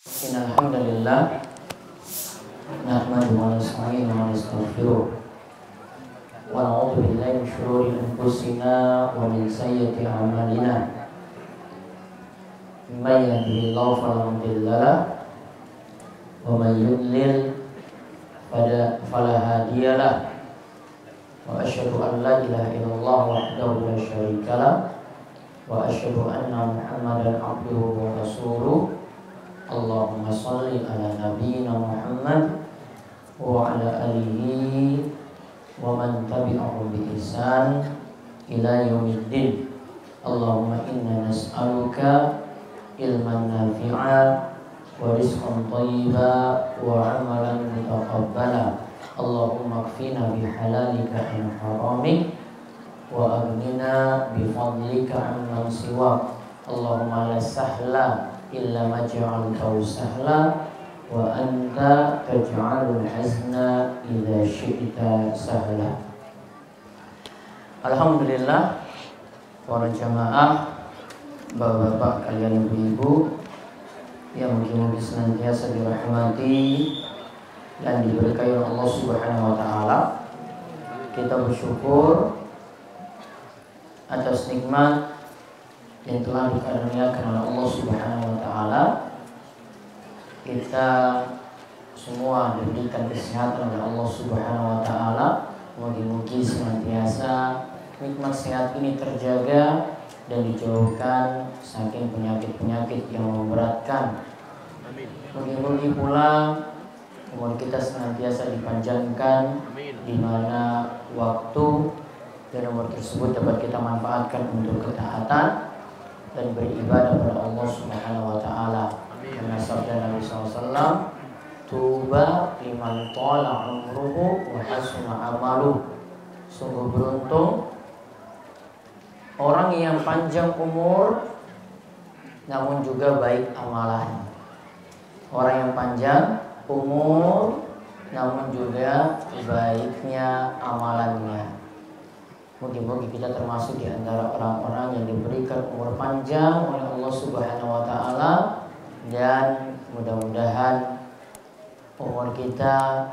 Innal hamdalillah nahmaduhu wa nasta'inuhu wa nastaghfiruh wa na'udzu billahi min shururi anfusina wa min sayyiati a'malina. May yahdihillahu fala mudilla lahu wa may yudlil fala hadiya lahu. Wa asyhadu an la ilaha illallah wahdahu la syarika lahu wa asyhadu anna Muhammadan abduhu wa rasuluh. Allahumma sholli ala nabiyyina Muhammad wa ala alihi wa man tabi'ahum bi ihsan ila yaumiddin. Allahumma inna nas'aluka ilman nafi'a wa rizqan thayyiba wa amalan mutaqabbala. Allahumma kfina bi halalika an haramik wa aghnina bi fadlika amman siwak. Allahumma la sahla illa ma ja'altahu sahla wa anta taj'alul hazna idza syi'ta sahla. Alhamdulillah, para jamaah, bapak-bapak kalian, ibu-ibu yang mungkin senantiasa dirahmati dan diberkahi oleh Allah Subhanahu wa taala. Kita bersyukur atas nikmat yang telah dikaruniakan oleh Allah Subhanahu wa taala. Kita semua diberikan kesehatan oleh Allah Subhanahu wa taala. Mugi-mugi senantiasa nikmat sehat ini terjaga dan dijauhkan saking penyakit-penyakit yang memberatkan. Mugi-mugi pula umur kita senantiasa dipanjangkan, di mana waktu dan umur tersebut dapat kita manfaatkan untuk ketaatan dan beribadah kepada Allah Subhanahu wa taala. Karena sabda Nabi SAW, tuba liman tala umruhu wa hasuna amaluh. Sungguh beruntung orang yang panjang umur namun juga baik amalan. Orang yang panjang umur namun juga baiknya amalannya. Mungkin kita termasuk di antara orang-orang yang diberikan umur panjang oleh Allah Subhanahu wa taala, dan mudah-mudahan umur kita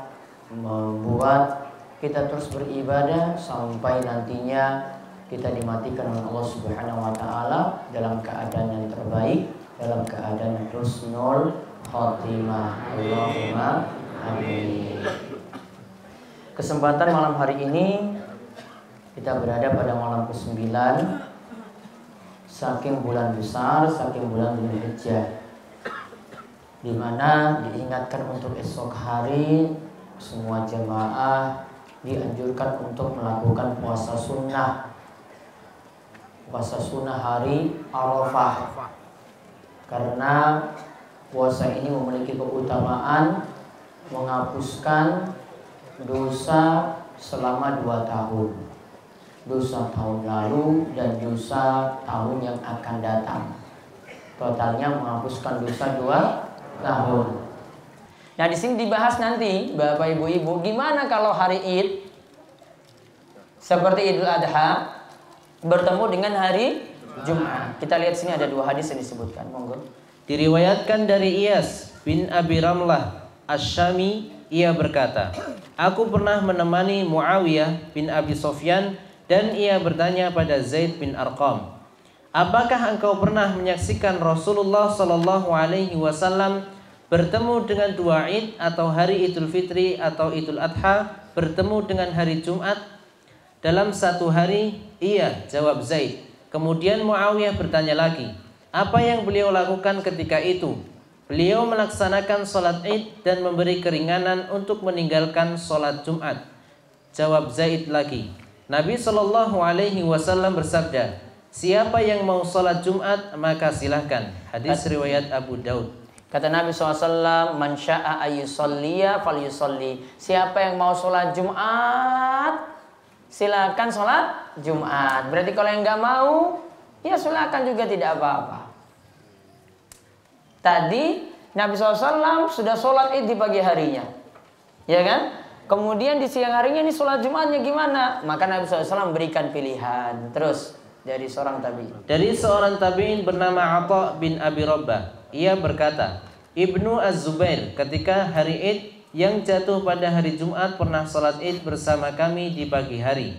membuat kita terus beribadah sampai nantinya kita dimatikan oleh Allah Subhanahu wa taala dalam keadaan yang terbaik, dalam keadaan husnul khotimah. Allahumma amin. Kesempatan malam hari ini kita berada pada malam ke-9 saking bulan besar, saking bulan Dzulhijjah, di mana diingatkan untuk esok hari semua jemaah dianjurkan untuk melakukan puasa sunnah. Puasa sunnah hari Arafah. Karena puasa ini memiliki keutamaan menghapuskan dosa selama 2 tahun. Dosa tahun lalu dan dosa tahun yang akan datang. Totalnya menghapuskan dosa 2 tahun. Nah, di sini dibahas nanti, Bapak Ibu-ibu, gimana kalau hari Id seperti Idul Adha bertemu dengan hari Jumat. Kita lihat sini ada 2 hadis yang disebutkan. Monggo. Diriwayatkan dari Iyas bin Abi Ramlah Asy-Syami, ia berkata, aku pernah menemani Muawiyah bin Abi Sufyan dan ia bertanya pada Zaid bin Arqam, apakah engkau pernah menyaksikan Rasulullah Sallallahu Alaihi Wasallam bertemu dengan 2 Id atau hari Idul Fitri atau Idul Adha bertemu dengan hari Jumat dalam 1 hari? Iya, jawab Zaid. Kemudian Muawiyah bertanya lagi, apa yang beliau lakukan ketika itu? Beliau melaksanakan sholat Id dan memberi keringanan untuk meninggalkan sholat Jumat. Jawab Zaid lagi, Nabi Shallallahu Alaihi Wasallam bersabda, siapa yang mau sholat Jumat maka silahkan. Hadis riwayat Abu Daud. Kata Nabi SAW, man sya'a ayyusolliya falyusolli. Siapa yang mau sholat Jumat, silakan sholat Jumat. Berarti kalau yang nggak mau, ya silakan juga, tidak apa-apa. Tadi Nabi SAW sudah sholat Id di pagi harinya, ya kan? Kemudian di siang harinya ini sholat Jumatnya gimana? Maka Nabi SAW berikan pilihan. Terus dari seorang tabi'in. Dari seorang tabi'in bernama Atha bin Abi Rabbah, ia berkata, Ibnu Az-Zubair ketika hari Id yang jatuh pada hari Jumat pernah sholat Id bersama kami di pagi hari.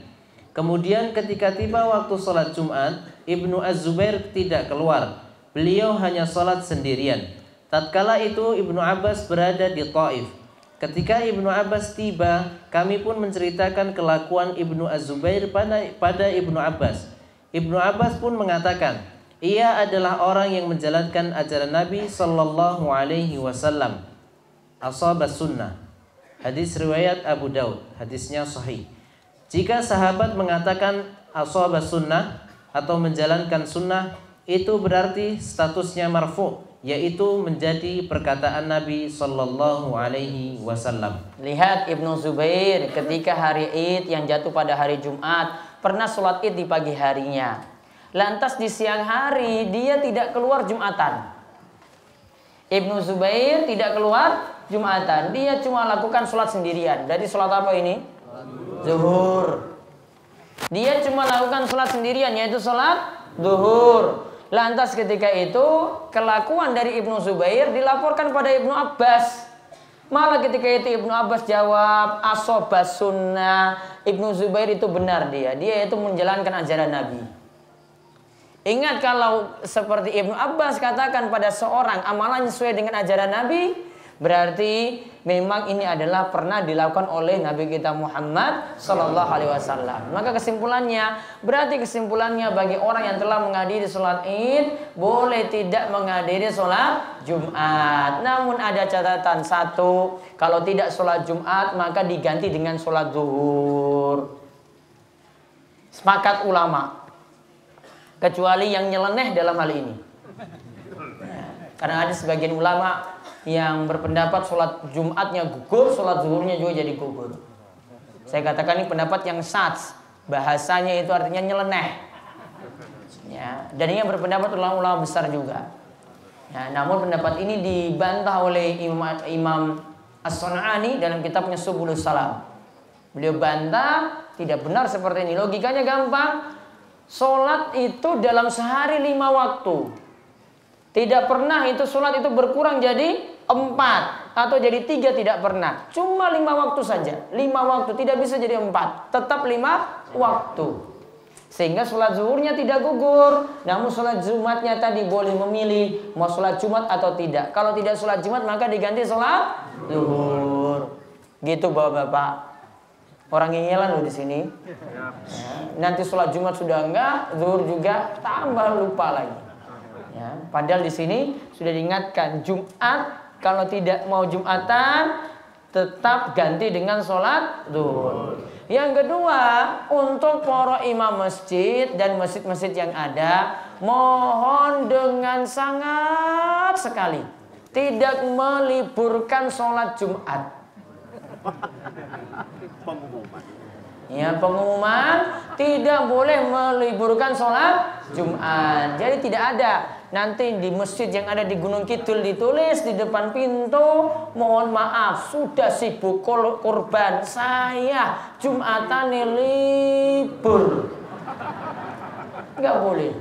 Kemudian ketika tiba waktu sholat Jumat, Ibnu Az-Zubair tidak keluar. Beliau hanya sholat sendirian. Tatkala itu Ibnu Abbas berada di Taif. Ketika Ibnu Abbas tiba, kami pun menceritakan kelakuan Ibnu Az-Zubair pada Ibnu Abbas. Ibnu Abbas pun mengatakan, ia adalah orang yang menjalankan ajaran Nabi Sallallahu Alaihi Wasallam. Ashabas sunnah. Hadis riwayat Abu Daud. Hadisnya sahih. Jika sahabat mengatakan ashabas sunnah atau menjalankan sunnah, itu berarti statusnya marfu, yaitu menjadi perkataan Nabi Sallallahu Alaihi Wasallam. Lihat Ibnu Zubair ketika hari Id yang jatuh pada hari Jumat pernah sholat Id di pagi harinya. Lantas di siang hari dia tidak keluar Jumatan. Ibnu Zubair tidak keluar Jumatan. Dia cuma lakukan sholat sendirian. Jadi sholat apa ini? Zuhur. Dia cuma lakukan sholat sendirian, yaitu sholat zuhur. Lantas ketika itu kelakuan dari Ibnu Zubair dilaporkan pada Ibnu Abbas. Malah ketika itu Ibnu Abbas jawab ashabas sunnah. Ibnu Zubair itu benar dia itu menjalankan ajaran Nabi. Ingat kalau seperti Ibnu Abbas katakan pada seorang amalan sesuai dengan ajaran Nabi, berarti memang ini adalah pernah dilakukan oleh Nabi kita Muhammad Sallallahu Alaihi Wasallam. Maka kesimpulannya bagi orang yang telah menghadiri sholat Id boleh tidak menghadiri sholat Jumat. Namun ada catatan satu, kalau tidak sholat Jumat maka diganti dengan sholat zuhur. Sepakat ulama. Kecuali yang nyeleneh dalam hal ini. Karena ada sebagian ulama yang berpendapat sholat Jumatnya gugur, sholat zuhurnya juga jadi gugur. Saya katakan ini pendapat yang sats. Bahasanya itu artinya nyeleneh. Ya, dan ini yang berpendapat ulama-ulama besar juga. Ya, namun pendapat ini dibantah oleh Imam As-Sun'ani dalam kitabnya Subulus Salam. Beliau bantah, tidak benar seperti ini. Logikanya gampang. Sholat itu dalam sehari 5 waktu. Tidak pernah itu sholat itu berkurang jadi 4 atau jadi 3, tidak pernah. Cuma 5 waktu saja. 5 waktu, tidak bisa jadi 4. Tetap 5 waktu. Sehingga sholat zuhurnya tidak gugur. Namun sholat Jumatnya tadi boleh memilih mau sholat Jumat atau tidak. Kalau tidak sholat Jumat maka diganti sholat zuhur. Gitu bapak-bapak. Orang ngeyelan loh di sini. Ya, nanti sholat Jumat sudah enggak, zuhur juga tambah lupa lagi. Ya, padahal di sini sudah diingatkan Jumat kalau tidak mau Jumatan tetap ganti dengan sholat zuhur. Yang kedua, untuk para imam masjid dan masjid-masjid yang ada, mohon dengan sangat sekali tidak meliburkan sholat Jumat. Pengumuman tidak boleh meliburkan sholat Jumat. Jadi tidak ada nanti di masjid yang ada di Gunung Kidul ditulis di depan pintu, mohon maaf sudah sibuk kurban, saya Jumatan libur. Nggak boleh.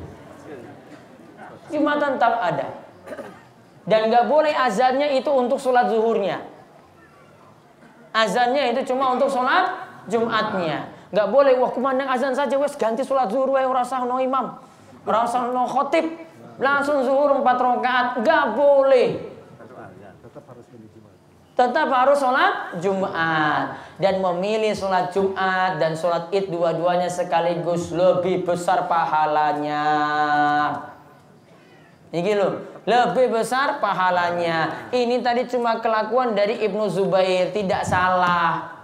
Jumatan tetap ada. Dan nggak boleh azannya itu untuk sholat zuhurnya. Azannya itu cuma untuk sholat Jumatnya. Nggak boleh, wah kumandang azan saja wes ganti sholat zuhur wae ora usah no imam, ora usah no khotib, langsung zuhur 4 rakaat. Nggak boleh. Tetap harus sholat Jumat. Dan memilih sholat Jumat dan sholat Id dua-duanya sekaligus lebih besar pahalanya. Ini loh, lebih besar pahalanya. Ini tadi cuma kelakuan dari Ibnu Zubair, tidak salah.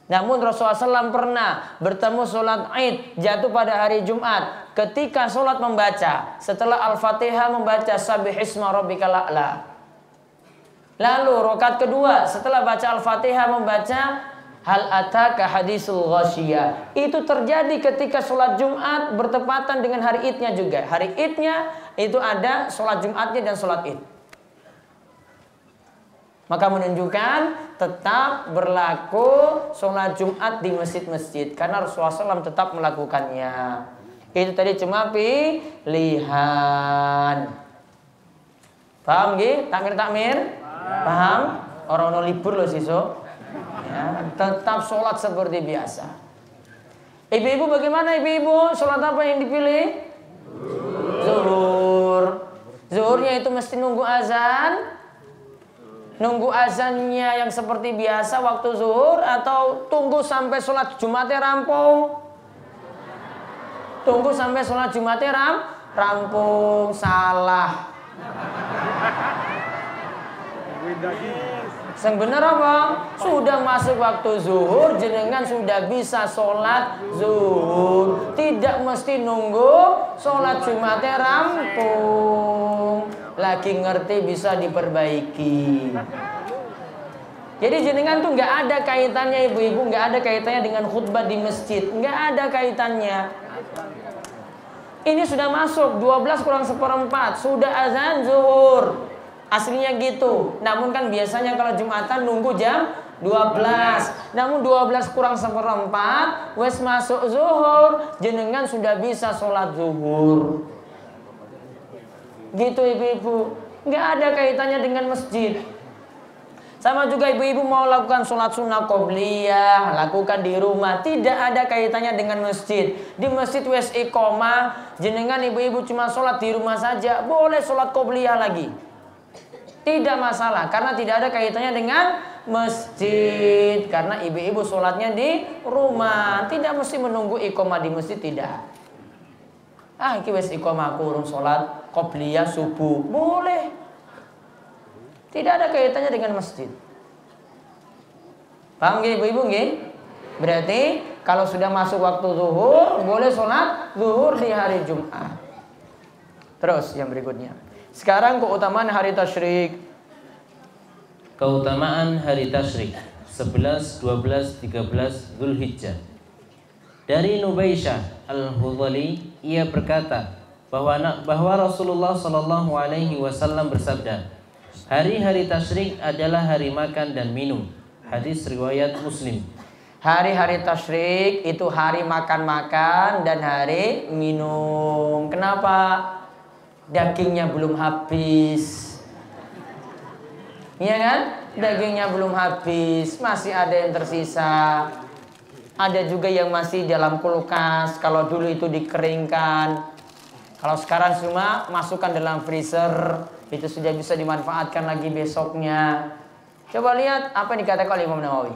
Namun Rasulullah SAW pernah bertemu sholat Id jatuh pada hari Jumat. Ketika sholat membaca, setelah Al-Fatihah membaca Sabbihisma rabbikal a'la. Lalu rakaat kedua setelah baca Al-Fatihah membaca Hal ataka hadisul ghasyiyah. Itu terjadi ketika sholat Jumat bertepatan dengan hari Idnya juga. Hari Idnya itu ada sholat Jumatnya dan sholat Id. Maka menunjukkan tetap berlaku sholat Jumat di masjid-masjid. Karena Rasulullah SAW tetap melakukannya. Itu tadi cuma pilihan. Paham nggih? Takmir? Paham? Orang ono libur loh sisuk. Ya, tetap sholat seperti biasa. Ibu-ibu bagaimana ibu-ibu? Sholat apa yang dipilih? Zuhur. Zuhurnya itu mesti nunggu azan. Nunggu azannya yang seperti biasa waktu zuhur atau tunggu sampai sholat Jumatnya rampung? Tunggu sampai sholat Jumatnya rampung. Salah. Yang bener apa? Sudah masuk waktu zuhur, jenengan sudah bisa sholat zuhur. Tidak mesti nunggu sholat Jumatnya rampung. Lagi ngerti bisa diperbaiki. Jadi jenengan tuh nggak ada kaitannya ibu-ibu, nggak ada kaitannya dengan khutbah di masjid, nggak ada kaitannya. Ini sudah masuk 12 kurang seperempat, sudah azan zuhur. Aslinya gitu. Namun kan biasanya kalau Jumatan nunggu jam 12. Namun 12 kurang seperempat, wes masuk zuhur, jenengan sudah bisa sholat zuhur. Gitu ibu-ibu. Nggak ada kaitannya dengan masjid. Sama juga ibu-ibu mau lakukan sholat sunnah qobliyah, lakukan di rumah. Tidak ada kaitannya dengan masjid. Di masjid wes iqomah, jenengan ibu-ibu cuma sholat di rumah saja, boleh sholat qobliyah lagi. Tidak masalah, karena tidak ada kaitannya dengan masjid. Karena ibu-ibu sholatnya di rumah, tidak mesti menunggu iqomah di masjid, tidak. Iki wes iqomah kurung sholat qobliyah subuh, boleh. Tidak ada kaitannya dengan masjid. Paham nggih ibu-ibu nggih? Berarti kalau sudah masuk waktu zuhur, boleh sholat zuhur di hari Jumat. Terus yang berikutnya. Sekarang keutamaan hari tasyrik. Keutamaan hari tasyrik 11, 12, 13 Dzulhijjah. Dari Nubaisyah Al-Hudhali, ia berkata bahwa Rasulullah Shallallahu Alaihi Wasallam bersabda, hari-hari tasyrik adalah hari makan dan minum. Hadis riwayat Muslim. Hari-hari tasyrik itu hari makan-makan dan hari minum. Kenapa? Dagingnya belum habis. Iya kan? Dagingnya belum habis, masih ada yang tersisa. Ada juga yang masih dalam kulkas. Kalau dulu itu dikeringkan. Kalau sekarang cuma masukkan dalam freezer, itu sudah bisa dimanfaatkan lagi besoknya. Coba lihat apa yang dikatakan oleh Imam Nawawi.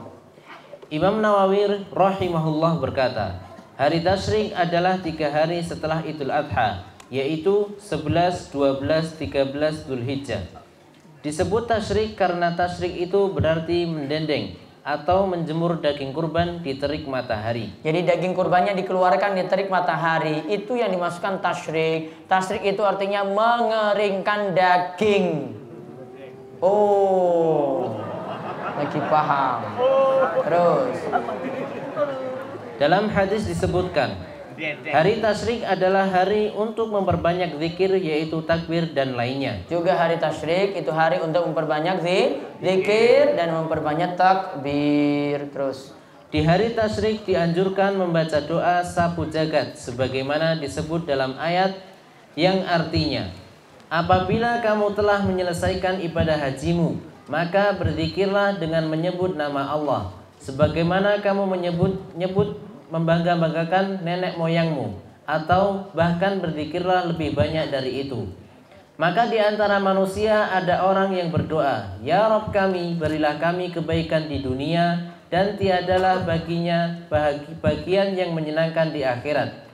Imam Nawawi rahimahullah berkata, hari tasyrik adalah 3 hari setelah Idul Adha, yaitu 11, 12, 13 Dzulhijjah. Disebut tasyrik karena tasyrik itu berarti mendendeng atau menjemur daging kurban di terik matahari. Jadi daging kurbannya dikeluarkan di terik matahari, itu yang dimasukkan tasyrik. Tasyrik itu artinya mengeringkan daging. Oh, lagi paham. Terus dalam hadis disebutkan, hari tasyrik adalah hari untuk memperbanyak zikir, yaitu takbir dan lainnya. Juga hari tasyrik itu hari untuk memperbanyak zikir dan memperbanyak takbir. Terus di hari tasyrik dianjurkan membaca doa sapu jagat sebagaimana disebut dalam ayat yang artinya, apabila kamu telah menyelesaikan ibadah hajimu, maka berzikirlah dengan menyebut nama Allah, sebagaimana kamu menyebut membangga-banggakan nenek moyangmu, atau bahkan berzikirlah lebih banyak dari itu. Maka di antara manusia ada orang yang berdoa, ya Rabb kami, berilah kami kebaikan di dunia, dan tiadalah baginya bagian yang menyenangkan di akhirat.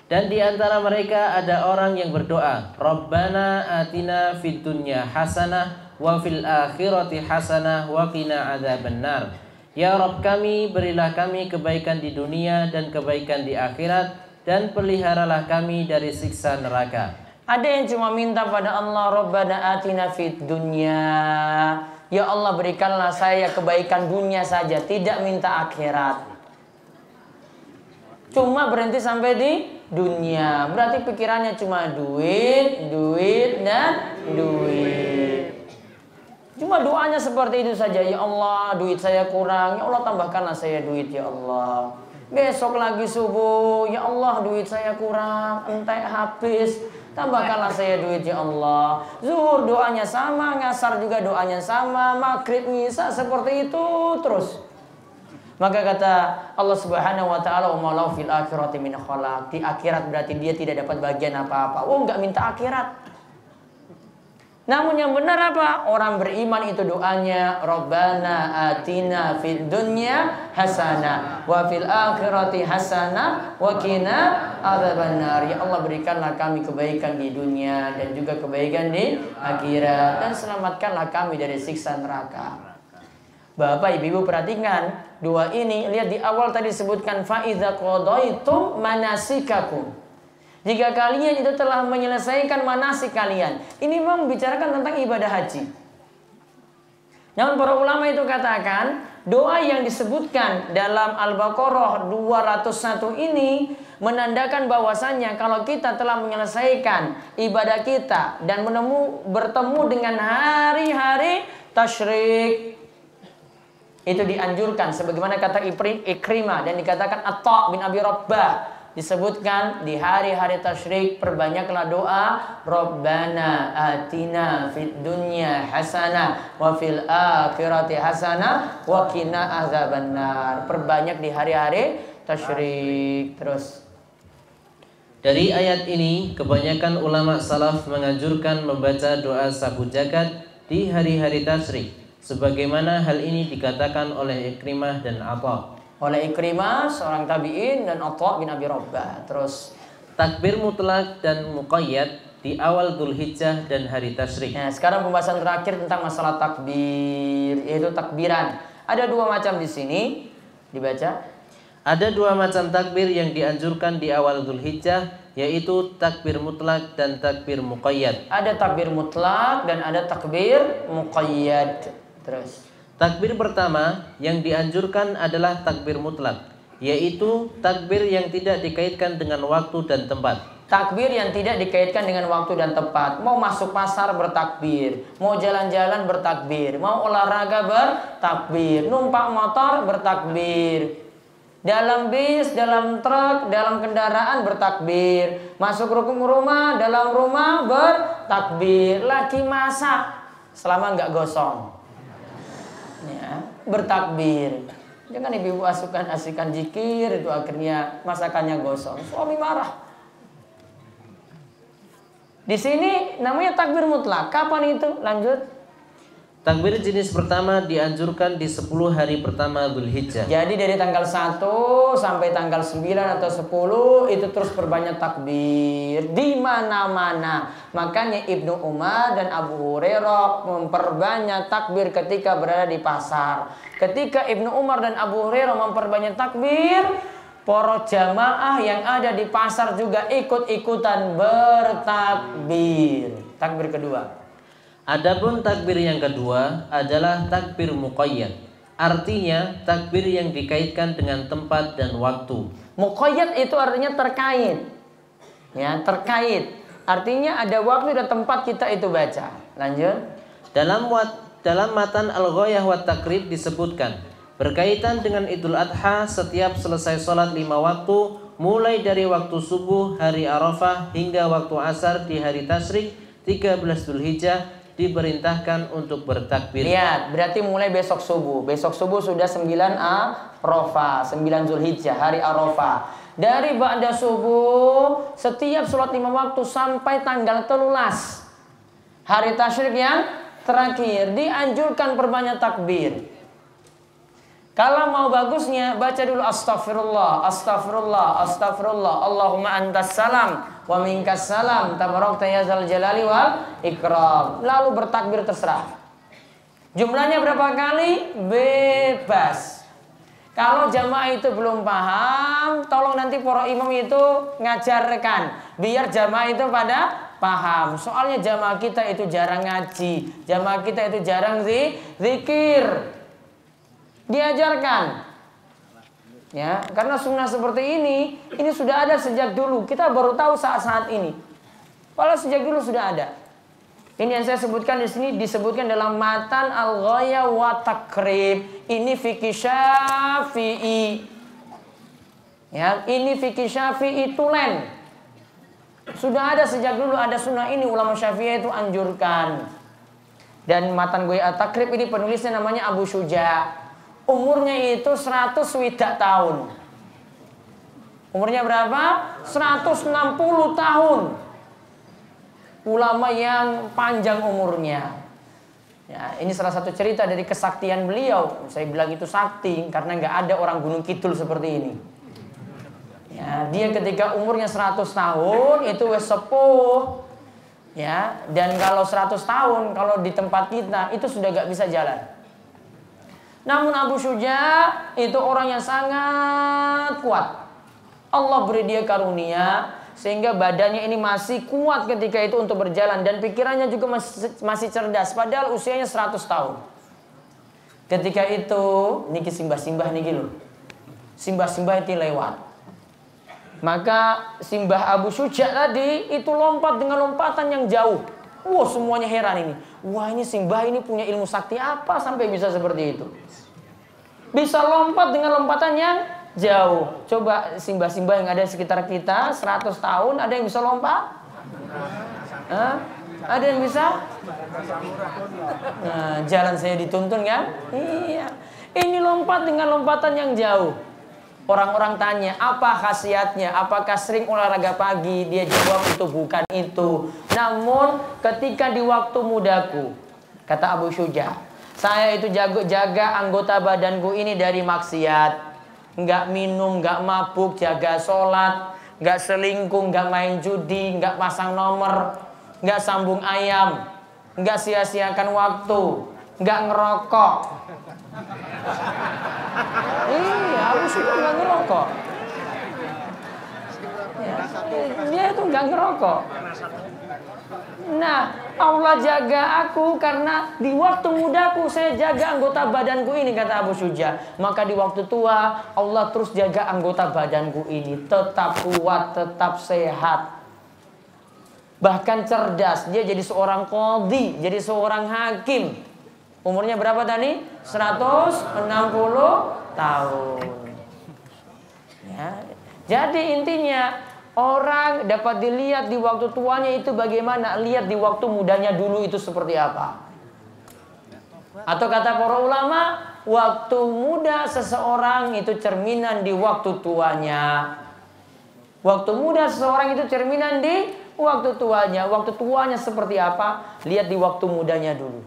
Dan di antara mereka ada orang yang berdoa, Rabbana atina fid dunya hasanah wa fil akhirati hasanah wa qina adzabannar. Ya Rabb kami, berilah kami kebaikan di dunia dan kebaikan di akhirat, dan peliharalah kami dari siksa neraka. ada yang cuma minta pada Allah, Rabbana atina fid dunya, ya Allah berikanlah saya kebaikan dunia saja, tidak minta akhirat. Cuma berhenti sampai di dunia, berarti pikirannya cuma duit, duit, dan duit. Cuma doanya seperti itu saja. Ya Allah, duit saya kurang. Ya Allah, tambahkanlah saya duit, ya Allah. Besok lagi subuh. Ya Allah, duit saya kurang. Entek habis. tambahkanlah saya duit ya Allah. Zuhur doanya sama, ngasar juga doanya sama, maghrib isya seperti itu terus. Maka kata Allah Subhanahu wa taala, "Wa ma fil akhirati min khalaq." Di akhirat berarti dia tidak dapat bagian apa-apa. Oh, enggak minta akhirat. Namun yang benar apa? Orang beriman itu doanya Rabbana atina fid dunya hasanah wa fil akhirati hasanah wa qina adzabannar. Ya Allah, berikanlah kami kebaikan di dunia dan juga kebaikan di akhirat, dan selamatkanlah kami dari siksa neraka. Bapak Ibu perhatikan doa ini. Lihat di awal tadi disebutkan fa idza qadaitum manasikakum. Jika kalian itu telah menyelesaikan manasik kalian. Ini memang membicarakan tentang ibadah haji. Namun para ulama itu katakan, doa yang disebutkan dalam Al-Baqarah 201 ini menandakan bahwasannya kalau kita telah menyelesaikan ibadah kita dan bertemu dengan hari-hari tasyrik, itu dianjurkan sebagaimana kata Ikrimah dan dikatakan Atha bin Abi Rabbah. Disebutkan di hari-hari tasyrik perbanyaklah doa Rabbana atina fid dunya hasanah wa fil akhirati hasanah wa qina adzabannar. Perbanyak di hari-hari tasyrik. Terus dari ayat ini kebanyakan ulama salaf menganjurkan membaca doa sabu zakat di hari-hari tasyrik, sebagaimana hal ini dikatakan oleh Ikrimah dan Atha. Oleh Ikrimah seorang tabi'in dan Atha bin Abi Rabbah. Terus takbir mutlak dan muqayyad di awal Dzulhijjah dan hari tasyrik. Nah, sekarang pembahasan terakhir tentang masalah takbir, yaitu takbiran. Ada dua macam di sini, dibaca. Ada dua macam takbir yang dianjurkan di awal Dzulhijjah, yaitu takbir mutlak dan takbir muqayyad. Ada takbir mutlak dan ada takbir muqayyad. Terus takbir pertama yang dianjurkan adalah takbir mutlak, yaitu takbir yang tidak dikaitkan dengan waktu dan tempat. Takbir yang tidak dikaitkan dengan waktu dan tempat. Mau masuk pasar bertakbir, mau jalan-jalan bertakbir, mau olahraga bertakbir, numpak motor bertakbir, dalam bis, dalam truk, dalam kendaraan bertakbir, masuk rukun rumah, dalam rumah bertakbir, lagi masak selama nggak gosong, ya, bertakbir. Jangan ibu-ibu asikan zikir itu akhirnya masakannya gosong, suami marah. Di sini namanya takbir mutlak. Kapan itu? Lanjut. Takbir jenis pertama dianjurkan di 10 hari pertama Dzulhijjah. Jadi dari tanggal 1 sampai tanggal 9 atau 10 itu terus perbanyak takbir di mana-mana. Makanya Ibnu Umar dan Abu Hurairah memperbanyak takbir ketika berada di pasar. Ketika Ibnu Umar dan Abu Hurairah memperbanyak takbir, para jamaah yang ada di pasar juga ikut-ikutan bertakbir. Takbir kedua. Adapun takbir yang kedua adalah takbir muqayyad. Artinya takbir yang dikaitkan dengan tempat dan waktu. Muqayyad itu artinya terkait. Ya, terkait. Artinya ada waktu dan tempat kita itu baca. Lanjut. Dalam matan Al-Ghayah wa Taqrib disebutkan, berkaitan dengan Idul Adha, setiap selesai sholat 5 waktu, mulai dari waktu subuh hari Arafah hingga waktu asar di hari tasyrik 13 Dzulhijjah, diperintahkan untuk bertakbir. Lihat, berarti mulai besok subuh. Besok subuh sudah 9 Arafah, 9 Dzulhijjah, hari Arafah. Dari ba'da subuh, setiap sholat 5 waktu sampai tanggal 13 hari tasyrik yang terakhir, dianjurkan perbanyak takbir. Kalau mau bagusnya, baca dulu astagfirullah, astagfirullah, astagfirullah. Allahumma antas salam wa minkas salam, tabarakta ya zal jalali wal ikram. Lalu bertakbir terserah. Jumlahnya berapa kali? Bebas. Kalau jamaah itu belum paham, tolong nanti para imam itu ngajarkan, biar jamaah itu pada paham. Soalnya jamaah kita itu jarang ngaji, jamaah kita itu jarang zikir. Diajarkan, ya, karena sunnah seperti ini sudah ada sejak dulu. Kita baru tahu saat-saat ini. Padahal sejak dulu sudah ada. Ini yang saya sebutkan di sini disebutkan dalam matan Al-Ghayah wa Taqrib. Ini fikih Syafi'i. Ya, ini fikih Syafi'i tulen. Sudah ada sejak dulu, ada sunnah ini, ulama Syafi'i itu anjurkan. Dan matan gue At-Takrib ini penulisnya namanya Abu Syuja. Umurnya itu 100 tahun. Umurnya berapa? 160 tahun. Ulama yang panjang umurnya. Ya, ini salah satu cerita dari kesaktian beliau. Saya bilang itu sakti karena nggak ada orang Gunung Kidul seperti ini. Ya, dia ketika umurnya 100 tahun itu wes sepuh. Ya, dan kalau 100 tahun kalau di tempat kita itu sudah gak bisa jalan. Namun Abu Syuja itu orang yang sangat kuat. Allah beri dia karunia sehingga badannya ini masih kuat ketika itu untuk berjalan dan pikirannya juga masih cerdas padahal usianya 100 tahun. Ketika itu niki simbah-simbah niki lho. Simbah-simbah itu lewat. Maka simbah Abu Syuja tadi itu lompat dengan lompatan yang jauh. Wah, semuanya heran ini. Wah, ini simbah ini punya ilmu sakti apa sampai bisa seperti itu? Bisa lompat dengan lompatan yang jauh. Coba simbah-simbah yang ada di sekitar kita 100 tahun ada yang bisa lompat? Hah? Ada yang bisa? Nah, jalan saya dituntun kan? Iya. Ini lompat dengan lompatan yang jauh. Orang-orang tanya, apa khasiatnya? Apakah sering olahraga pagi? Dia jawab itu bukan itu. Namun ketika di waktu mudaku, kata Abu Syuja, saya itu jaga anggota badanku ini dari maksiat. Nggak minum, nggak mabuk, jaga sholat, nggak selingkuh, nggak main judi, nggak pasang nomor, nggak sambung ayam, nggak sia-siakan waktu, nggak ngerokok. Iya, Abu Syuja nggak ngerokok. Ya, dia itu nggak ngerokok. Nah, Allah jaga aku karena di waktu mudaku saya jaga anggota badanku ini, kata Abu Syuja. Maka di waktu tua Allah terus jaga anggota badanku ini tetap kuat, tetap sehat. Bahkan cerdas. Dia jadi seorang qadhi, jadi seorang hakim. Umurnya berapa tadi? 160 tahun. Ya. Jadi intinya orang dapat dilihat di waktu tuanya itu bagaimana, lihat di waktu mudanya dulu itu seperti apa. Atau kata para ulama, waktu muda seseorang itu cerminan di waktu tuanya. Waktu muda seseorang itu cerminan di waktu tuanya. Waktu tuanya seperti apa? Lihat di waktu mudanya dulu.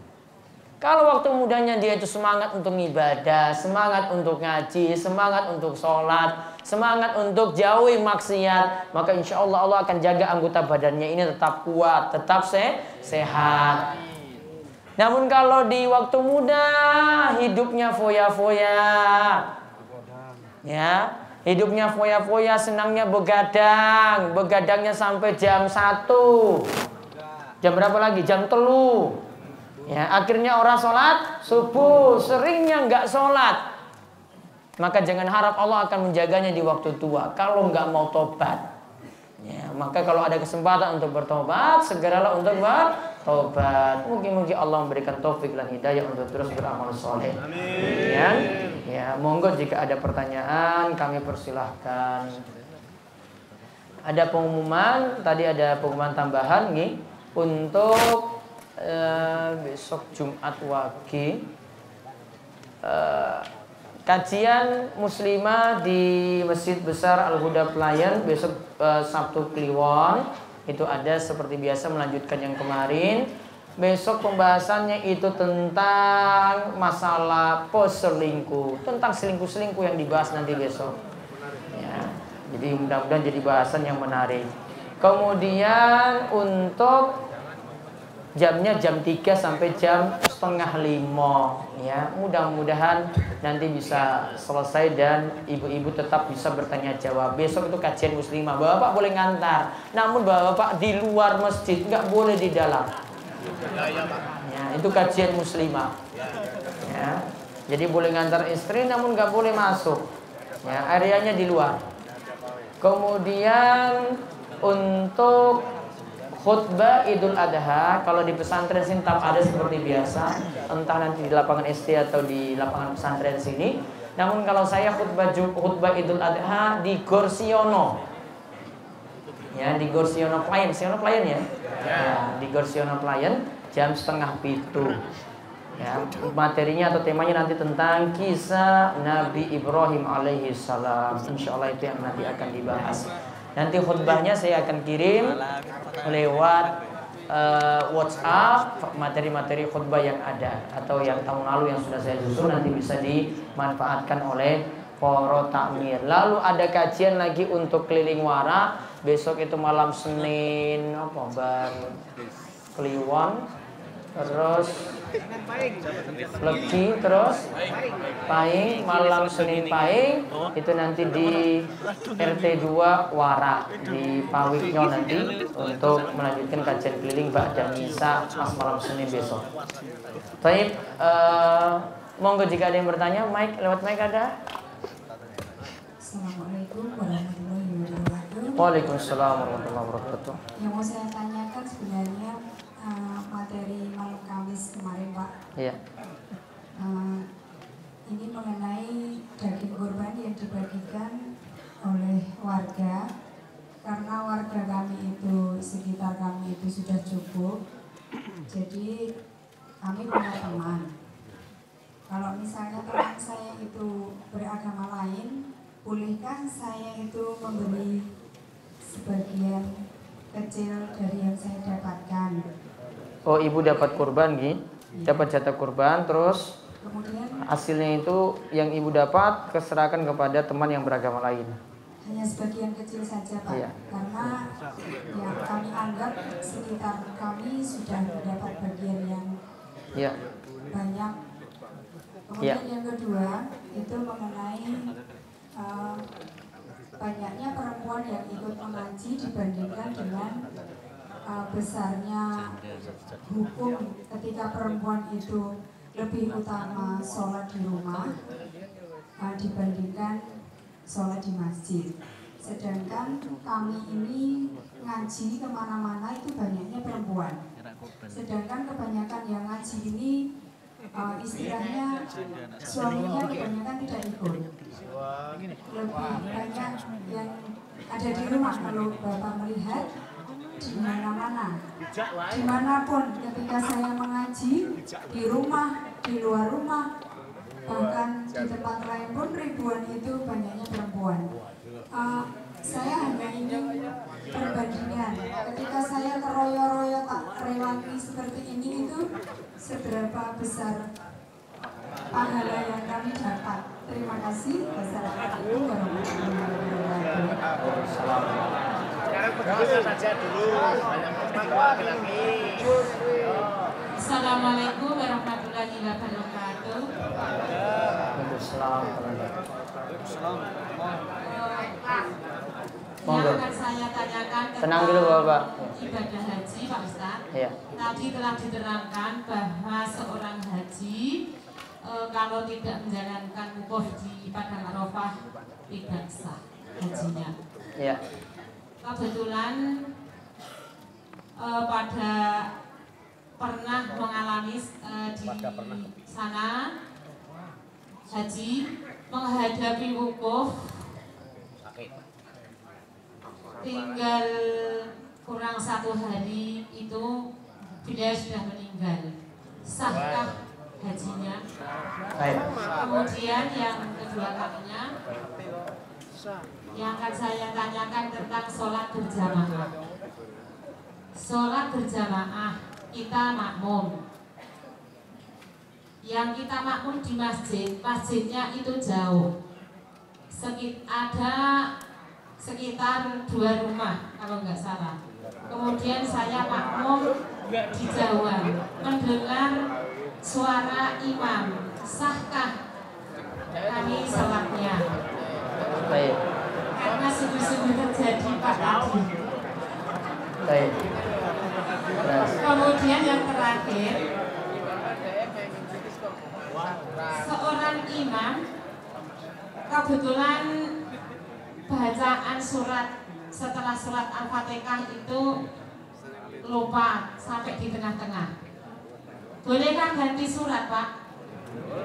Kalau waktu mudanya dia itu semangat untuk ibadah, semangat untuk ngaji, semangat untuk sholat, semangat untuk jauhi maksiat, maka insya Allah Allah akan jaga anggota badannya ini tetap kuat, tetap sehat. Namun kalau di waktu muda hidupnya foya-foya, ya, hidupnya foya-foya, senangnya begadang, begadangnya sampai jam 1, jam berapa lagi? Jam 3. Ya, akhirnya orang sholat subuh, seringnya nggak sholat. Maka jangan harap Allah akan menjaganya di waktu tua. Kalau nggak mau tobat, ya, maka kalau ada kesempatan untuk bertobat, segeralah untuk bertobat. Mungkin Allah memberikan taufik dan hidayah untuk terus beramal soleh. Amin. Ya, monggo jika ada pertanyaan kami persilahkan. Ada pengumuman, tadi ada pengumuman tambahan nih untuk besok Jumat Wage kajian muslimah di Masjid Besar Al-Huda Pelayan besok Sabtu Kliwon itu ada seperti biasa melanjutkan yang kemarin. Besok pembahasannya itu tentang masalah selingkuh, tentang selingkuh yang dibahas nanti besok. Ya, jadi mudah-mudahan jadi bahasan yang menarik. Kemudian untuk jamnya jam 3 sampai jam 4:30 ya. Mudah-mudahan nanti bisa selesai dan ibu-ibu tetap bisa bertanya jawab. Besok itu kajian muslimah. Bapak boleh ngantar, namun bapak di luar masjid, nggak boleh di dalam. Ya, itu kajian muslimah. Ya. Jadi boleh ngantar istri namun nggak boleh masuk. Ya, areanya di luar. Kemudian untuk khutbah Idul Adha, kalau di pesantren sini tetap ada seperti biasa, entah nanti di lapangan SD atau di lapangan pesantren sini. Namun kalau saya khutbah Idul Adha di Gorsiono. Ya, di Gor Siono Playan ya. Ya, di Gor Siono Playan jam 6:30. Ya, materinya atau temanya nanti tentang kisah Nabi Ibrahim alaihi salam. Insyaallah itu yang nanti akan dibahas. Nanti khutbahnya saya akan kirim lewat WhatsApp materi-materi khutbah yang ada atau yang tahun lalu yang sudah saya susun nanti bisa dimanfaatkan oleh para takmir. Lalu ada kajian lagi untuk keliling wara besok itu malam Senin Kliwon, terus Legi, terus Pahing, malam Senin Pahing itu nanti di RT 2 Wara di Pawiknya nanti untuk melanjutkan kajian keliling ba'da misa pas malam Senin besok. Baik, monggo jika ada yang bertanya, lewat mic ada. Assalamualaikum warahmatullahi wabarakatuh. Waalaikumsalam warahmatullahi wabarakatuh. Yang mau saya tanyakan sebenarnya materi malam Kamis kemarin, Pak. Iya. Ini mengenai daging kurban yang dibagikan oleh warga, karena warga kami itu sekitar kami itu sudah cukup. Jadi kami punya teman. Kalau misalnya teman saya itu beragama lain, bolehkah saya itu memberi sebagian kecil dari yang saya dapatkan? Oh, ibu dapat kurban gitu? Dapat jatah kurban, terus kemudian hasilnya itu yang ibu dapat keserahkan kepada teman yang beragama lain. Hanya sebagian kecil saja, Pak. Iya. Karena yang kami anggap sekitar kami sudah mendapat bagian yang banyak. Kemudian yang kedua itu mengenai banyaknya perempuan yang ikut mengaji dibandingkan dengan besarnya hukum ketika perempuan itu lebih utama sholat di rumah dibandingkan sholat di masjid. Sedangkan kami ini ngaji kemana-mana itu banyaknya perempuan. Sedangkan kebanyakan yang ngaji ini istilahnya suaminya kebanyakan tidak ikut. Lebih banyak yang ada di rumah. Kalau Bapak melihat di mana-mana, dimanapun ketika saya mengaji, di rumah, di luar rumah, bahkan di tempat lain pun ribuan itu banyaknya perempuan. Saya hanya ingin perbandingan. Ketika saya keroyo-royo tak rewangi seperti ini itu seberapa besar pahala yang kami dapat. Terima kasih. Wassalamualaikum warahmatullahi wabarakatuh. Assalamualaikum warahmatullahi wabarakatuh. Yang akan saya tanyakan Tenang dulu Bapak. Ibadah haji, Pak Ustaz. Iya. Tadi telah diterangkan bahwa seorang haji kalau tidak menjalankan wukuf di Padang Arafah tidak sah hajinya. Iya. Kebetulan pada pernah mengalami di sana haji menghadapi wukuf, tinggal kurang 1 hari itu beliau sudah meninggal. Sahkah hajinya? Kemudian yang kedua kalinya yang akan saya tanyakan tentang sholat berjamaah. Sholat berjamaah kita makmum. Yang kita makmum di masjid, masjidnya itu jauh. Ada sekitar 2 rumah kalau nggak salah. Kemudian saya makmum di jauhan, mendengar suara imam. Sahkah kami sholatnya? Baik. Karena sungguh-sungguh terjadi Pak tadi. Baik. Kemudian yang terakhir, seorang imam kebetulan bacaan surat setelah surat Al-Fatihah itu lupa sampai di tengah-tengah. Bolehkah ganti surat, Pak?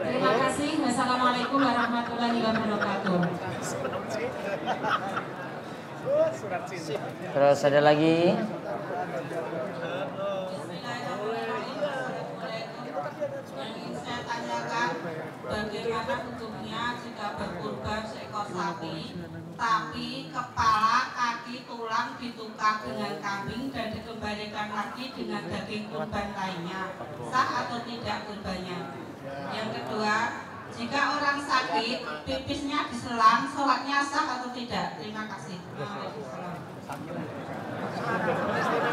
Terima kasih. Wassalamualaikum warahmatullahi wabarakatuh. Terus ada lagi. Yang saya tanyakan, bagaimana hukumnya jika berkurban seekor sapi, tapi kepala, kaki, tulang ditukar dengan kambing dan dikembalikan lagi dengan daging kurban lainnya, sah atau tidak kurbannya? Yang kedua, jika orang sakit, pipisnya diselang, sholatnya sah atau tidak? Terima kasih.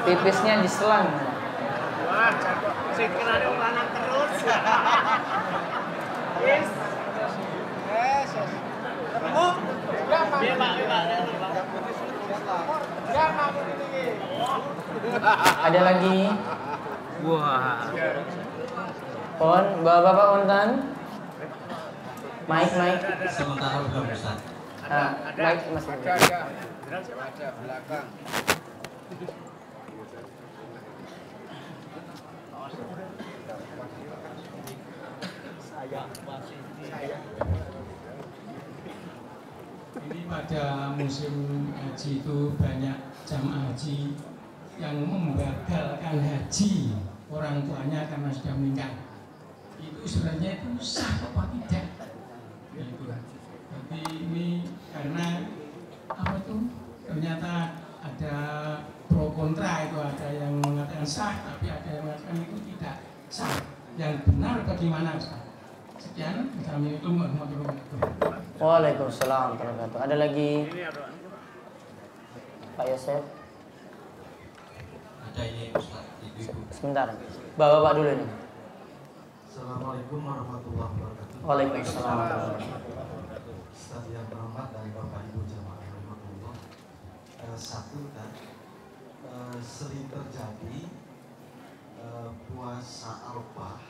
Pipisnya diselang. Wah, jago. Sing kenane lanang terus. Wis. Ketemu? Iya, Pak. Ada lagi? Wah. Pon, bapak-bapak kontan. Mic. Sementara belum Ustaz. Mic masih. Ada belakang. Ini pada musim haji itu banyak jamaah haji yang membatalkan haji orang tuanya karena sudah meninggal. Itu sebenarnya itu sah apa tidak? Gitu. Jadi ini karena apa itu? Ternyata ada pro kontra itu, ada yang mengatakan sah, tapi ada yang mengatakan itu tidak sah. Yang benar bagaimana? Sekian, Assalamualaikum warahmatullahi wabarakatuh. Waalaikumsalam warahmatullahi wabarakatuh. Ada lagi? Pak Yosef. Ada ini Ustaz, Ibu-ibu. Sebentar. Bapak dulu nih. Assalamualaikum warahmatullahi wabarakatuh. Waalaikumsalam warahmatullahi wabarakatuh. Ustaz yang terhormat dan Bapak Ibu jamaah rahmatullah. Satu kan sering terjadi puasa Arafah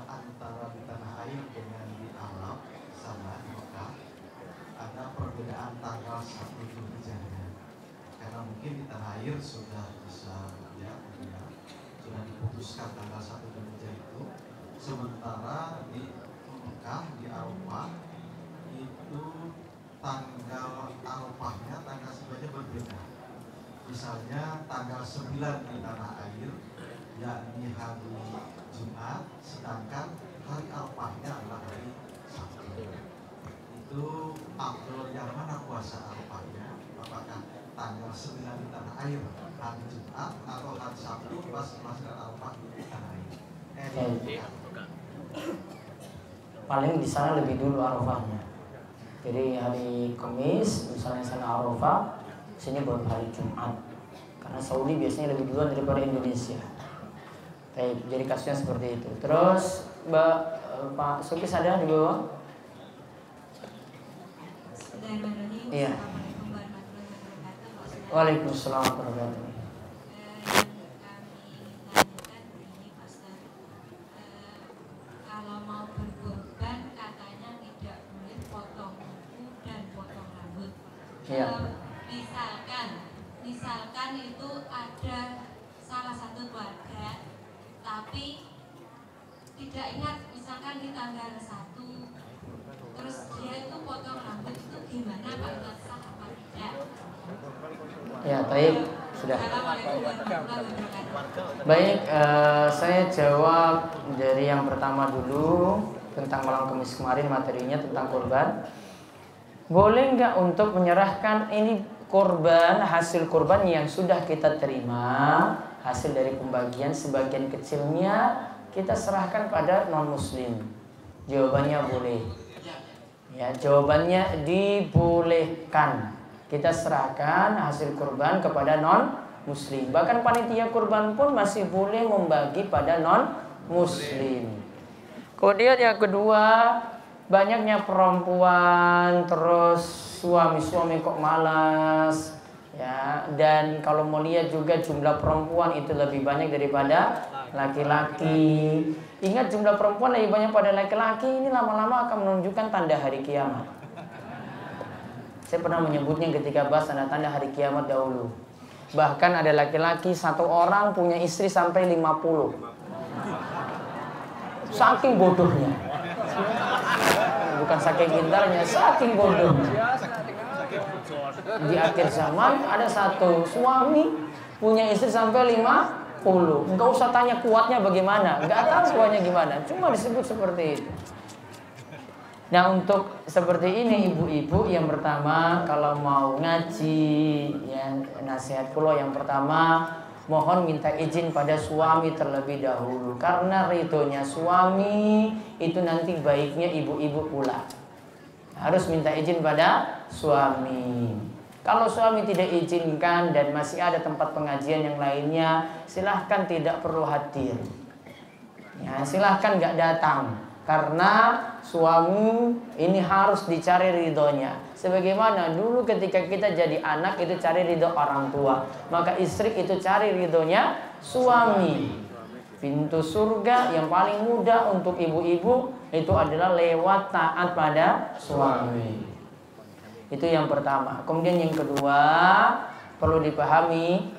antara di tanah air dengan di Arab sama di Mekah ada perbedaan tanggal 1 Zulhijjahnya. Karena mungkin di tanah air sudah bisa sudah diputuskan tanggal 1 Zulhijjah itu, sementara di Mekah di Arafah itu tanggal Arafahnya tanggal sebenarnya berbeda. Misalnya tanggal 9 di tanah air yakni hari Jumat, sedangkan hari Arafahnya adalah hari Sabtu. Itu afdol yang mana puasa Arafahnya? Apakah tanggal 9 di tanah air hari Jumat atau hari Sabtu pas melaksanakan Arafah di tanah air? Paling di sana lebih dulu Arafahnya. Jadi hari Kamis misalnya sana Arafah, sini baru hari Jumat. Karena Saudi biasanya lebih duluan daripada Indonesia. Baik, jadi kasusnya seperti itu. Terus Pak Sukis ada di bawah? Bismillahirrahmanirrahim. Iya. Assalamualaikum warahmatullahi wabarakatuh. Waalaikumsalam warahmatullahi wabarakatuh. Yang kami tanyakan begini Pak Ustaz, kalau mau berkorban katanya tidak boleh potong kuku dan potong rambut. Iya. Misalkan itu ada salah satu keluarga tapi tidak ingat, misalkan di tanggal 1 terus dia itu potong rambut, itu gimana Pak? Sah apa tidak? Ya, baik, sudah. Assalamualaikum warahmatullahi wabarakatuh. Baik, saya jawab dari yang pertama dulu tentang malam Kamis kemarin, materinya tentang kurban. Boleh nggak untuk menyerahkan ini kurban, hasil kurban yang sudah kita terima, hasil dari pembagian sebagian kecilnya kita serahkan pada non muslim? Jawabannya boleh. Ya, jawabannya dibolehkan. Kita serahkan hasil kurban kepada non muslim. Bahkan panitia kurban pun masih boleh membagi pada non muslim. Kemudian yang kedua, banyaknya perempuan, terus suami-suami kok malas, ya. Dan kalau mau lihat juga jumlah perempuan itu lebih banyak daripada laki-laki. Ingat, jumlah perempuan lebih banyak pada laki-laki, ini lama-lama akan menunjukkan tanda hari kiamat. Saya pernah menyebutnya ketika bahas tanda-tanda hari kiamat dahulu. Bahkan ada laki-laki satu orang punya istri sampai 50. Saking bodohnya. Bukan saking pintarnya, saking bodohnya. Di akhir zaman ada satu suami punya istri sampai 50. Enggak usah tanya kuatnya bagaimana, enggak tahu kuatnya gimana, cuma disebut seperti itu. Nah, untuk seperti ini ibu-ibu, yang pertama kalau mau ngaji, ya nasihat kula yang pertama, mohon minta izin pada suami terlebih dahulu, karena ridhonya suami itu nanti baiknya ibu-ibu pula. Harus minta izin pada suami. Kalau suami tidak izinkan dan masih ada tempat pengajian yang lainnya, silahkan tidak perlu hadir. Ya, silahkan nggak datang, karena suami ini harus dicari ridhonya. Sebagaimana dulu ketika kita jadi anak itu cari ridho orang tua, maka istri itu cari ridhonya suami. Pintu surga yang paling mudah untuk ibu-ibu itu adalah lewat taat pada suami. Itu yang pertama. Kemudian yang kedua, perlu dipahami,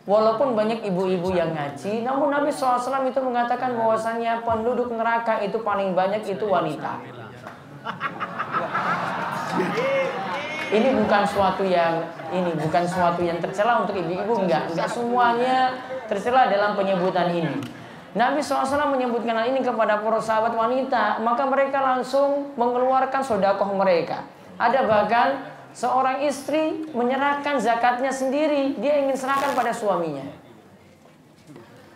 walaupun banyak ibu-ibu yang ngaji, namun Nabi SAW itu mengatakan bahwasannya penduduk neraka itu paling banyak itu wanita. Ini bukan suatu yang tercela untuk ibu-ibu, enggak semuanya tercela dalam penyebutan ini. Nabi SAW menyebutkan hal ini kepada para sahabat wanita, maka mereka langsung mengeluarkan sedekah mereka. Ada bahkan seorang istri menyerahkan zakatnya sendiri, dia ingin serahkan pada suaminya.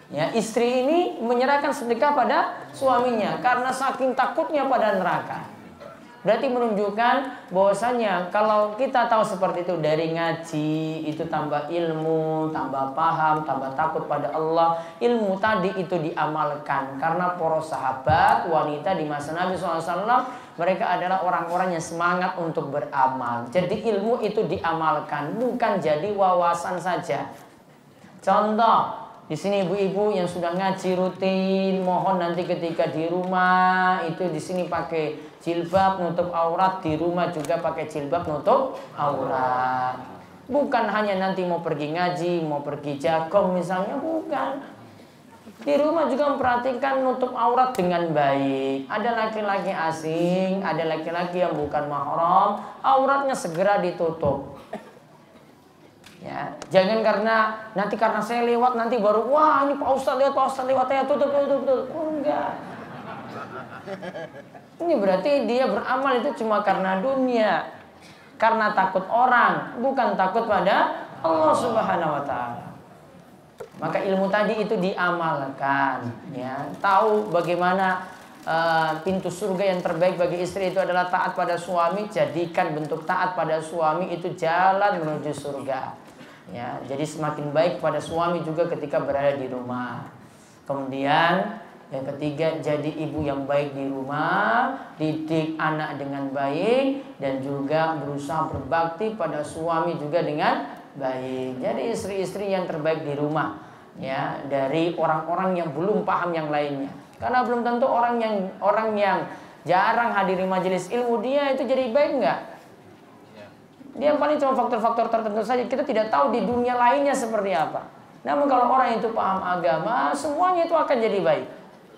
Ya, istri ini menyerahkan sedekah pada suaminya karena saking takutnya pada neraka. Berarti menunjukkan bahwasanya kalau kita tahu seperti itu dari ngaji, itu tambah ilmu, tambah paham, tambah takut pada Allah. Ilmu tadi itu diamalkan, karena para sahabat wanita di masa Nabi SAW, mereka adalah orang-orang yang semangat untuk beramal. Jadi ilmu itu diamalkan, bukan jadi wawasan saja. Contoh, di sini ibu-ibu yang sudah ngaji rutin, mohon nanti ketika di rumah itu di sini pakai jilbab nutup aurat, di rumah juga pakai jilbab nutup aurat. Bukan hanya nanti mau pergi ngaji, mau pergi jagong misalnya, bukan. Di rumah juga memperhatikan nutup aurat dengan baik. Ada laki-laki asing, ada laki-laki yang bukan mahram, auratnya segera ditutup. Ya, jangan karena saya lewat nanti baru wah ini Pak Ustadz lewat ya tutup. Enggak. Ini berarti dia beramal itu cuma karena dunia, karena takut orang, bukan takut pada Allah Subhanahu wa taala. Maka ilmu tadi itu diamalkan, ya. Tahu bagaimana pintu surga yang terbaik bagi istri itu adalah taat pada suami, jadikan bentuk taat pada suami itu jalan menuju surga. Ya, jadi semakin baik pada suami juga ketika berada di rumah. Kemudian yang ketiga, jadi ibu yang baik di rumah, didik anak dengan baik, dan juga berusaha berbakti pada suami juga dengan baik. Jadi istri-istri yang terbaik di rumah, ya, dari orang-orang yang belum paham yang lainnya. Karena belum tentu orang yang jarang hadiri majelis ilmu dia itu jadi baik enggak. Dia paling cuma faktor-faktor tertentu saja. Kita tidak tahu di dunia lainnya seperti apa. Namun kalau orang itu paham agama, semuanya itu akan jadi baik.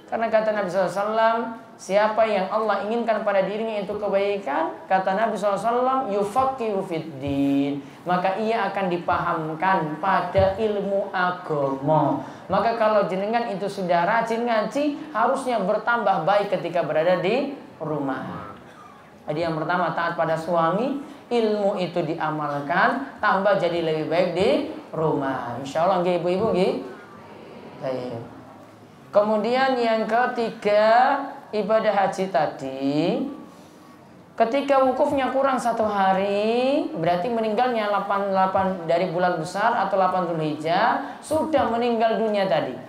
Karena kata Nabi SAW, siapa yang Allah inginkan pada dirinya itu kebaikan, kata Nabi SAW, yufaqihu fiddin, maka ia akan dipahamkan pada ilmu agama. Maka kalau jenengan itu sudah rajin ngaji, harusnya bertambah baik ketika berada di rumah. Jadi yang pertama, taat pada suami, ilmu itu diamalkan, tambah jadi lebih baik di rumah. Insya Allah nggih ibu-ibu nggih. Baik. Kemudian yang ketiga, ibadah haji tadi, ketika wukufnya kurang 1 hari, berarti meninggalnya 8 dari bulan besar atau 8 Dzulhijjah, sudah meninggal dunia tadi.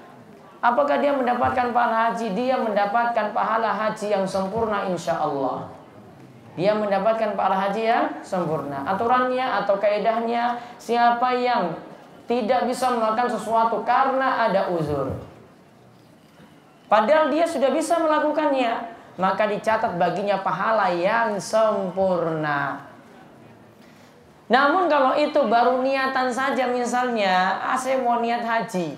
Apakah dia mendapatkan pahala haji? Dia mendapatkan pahala haji yang sempurna insya Allah. Dia mendapatkan pahala haji yang sempurna. Aturannya atau kaidahnya, siapa yang tidak bisa melakukan sesuatu karena ada uzur, padahal dia sudah bisa melakukannya, maka dicatat baginya pahala yang sempurna. Namun kalau itu baru niatan saja, misalnya, saya mau niat haji,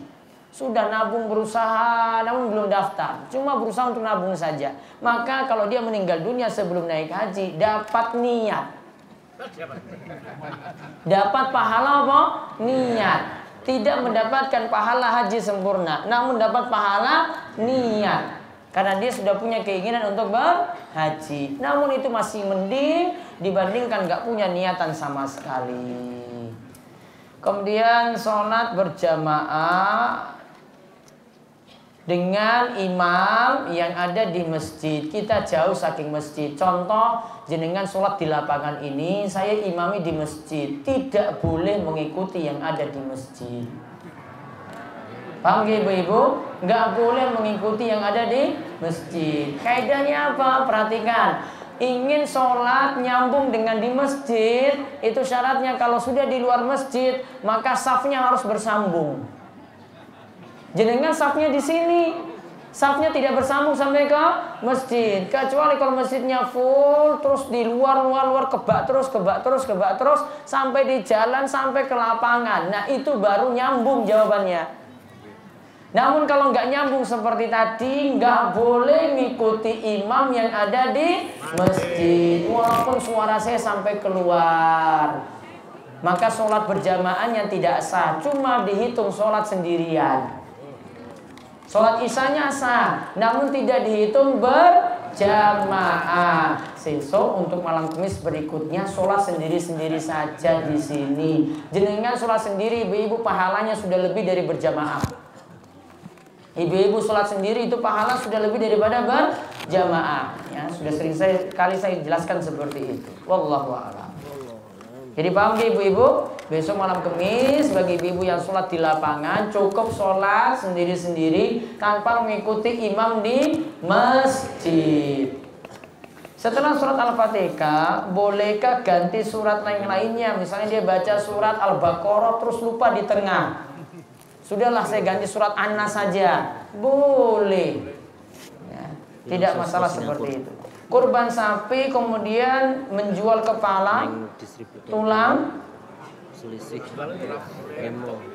sudah nabung berusaha, namun belum daftar, cuma berusaha untuk nabung saja, maka kalau dia meninggal dunia sebelum naik haji, dapat niat, Dapat pahala apa? Niat. Tidak mendapatkan pahala haji sempurna, namun dapat pahala niat. Karena dia sudah punya keinginan untuk berhaji. Namun itu masih mending dibandingkan gak punya niatan sama sekali. Kemudian sholat berjamaah dengan imam yang ada di masjid. Kita jauh saking masjid. Contoh, jenengan sholat di lapangan ini, saya imami di masjid. Tidak boleh mengikuti yang ada di masjid. Paham gak ibu-ibu? Nggak boleh mengikuti yang ada di masjid. Kaidahnya apa? Perhatikan. Ingin sholat nyambung dengan di masjid, itu syaratnya kalau sudah di luar masjid, maka safnya harus bersambung. Jenengan safnya di sini, safnya tidak bersambung sampai ke masjid. Kecuali kalau masjidnya full, terus di luar kebak terus sampai di jalan, sampai ke lapangan. Nah itu baru nyambung jawabannya. Namun kalau nggak nyambung seperti tadi, nggak boleh mengikuti imam yang ada di masjid, walaupun suara saya sampai keluar. Maka sholat berjamaahnya tidak sah, cuma dihitung sholat sendirian. Sholat isyanya sah, namun tidak dihitung berjamaah. Besok untuk malam Kamis berikutnya sholat sendiri-sendiri saja di sini. Jenengan sholat sendiri, ibu-ibu pahalanya sudah lebih dari berjamaah. Ibu-ibu sholat sendiri itu pahala sudah lebih daripada berjamaah. Ya, sudah sering kali saya jelaskan seperti itu. Wallahu a'lam. Jadi paham ya ibu-ibu? Besok malam Kamis bagi ibu-ibu yang sholat di lapangan cukup sholat sendiri-sendiri tanpa mengikuti imam di masjid. Setelah surat Al-Fatihah, bolehkah ganti surat lainnya? Misalnya dia baca surat Al-Baqarah terus lupa di tengah. Sudahlah saya ganti surat An-Nas saja. Boleh. Ya, tidak masalah seperti itu. Kurban sapi kemudian menjual kepala, tulang,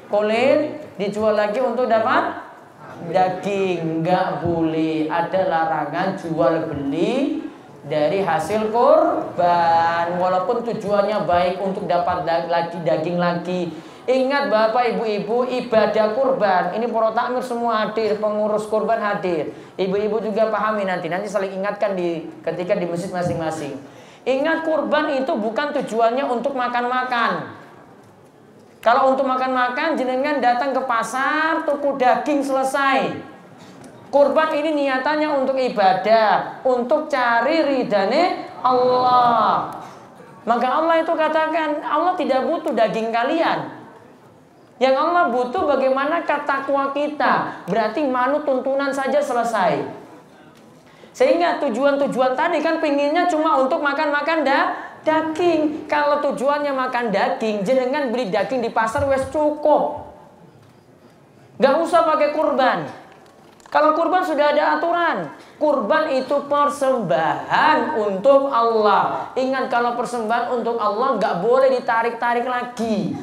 kulit dijual lagi untuk dapat daging. Enggak boleh. Ada larangan jual beli dari hasil kurban. Walaupun tujuannya baik untuk dapat daging lagi. Ingat bapak ibu-ibu, ibadah kurban ini para takmir semua hadir, pengurus kurban hadir. Ibu-ibu juga pahami nanti saling ingatkan ketika di masjid masing-masing. Ingat kurban itu bukan tujuannya untuk makan-makan. Kalau untuk makan-makan jenengan datang ke pasar tuku daging selesai. Kurban ini niatannya untuk ibadah, untuk cari ridhane Allah. Maka Allah itu katakan Allah tidak butuh daging kalian. Yang Allah butuh bagaimana takwa kita. Berarti manut tuntunan saja selesai. Sehingga tujuan-tujuan tadi kan pinginnya cuma untuk makan-makan daging. Kalau tujuannya makan daging, jenengan beli daging di pasar wes cukup. Gak usah pakai kurban. Kalau kurban sudah ada aturan. Kurban itu persembahan untuk Allah. Ingat kalau persembahan untuk Allah gak boleh ditarik-tarik lagi.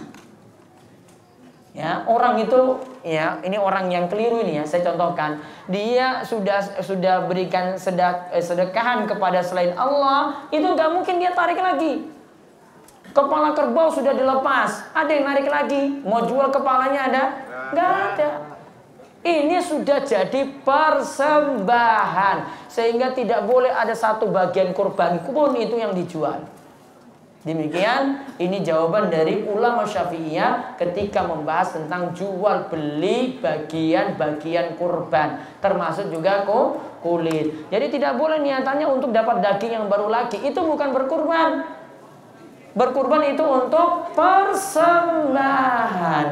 Ya, orang itu ya, ini orang yang keliru ini ya, saya contohkan. Dia sudah berikan sedekahan kepada selain Allah, itu nggak mungkin dia tarik lagi. Kepala kerbau sudah dilepas, ada yang narik lagi. Mau jual kepalanya ada? Nggak ada. Ini sudah jadi persembahan, sehingga tidak boleh ada satu bagian kurban pun itu yang dijual. Demikian, ini jawaban dari ulama Syafi'iyah ketika membahas tentang jual beli bagian-bagian kurban, termasuk juga kulit. Jadi tidak boleh niatannya untuk dapat daging yang baru lagi. Itu bukan berkurban. Berkurban itu untuk persembahan.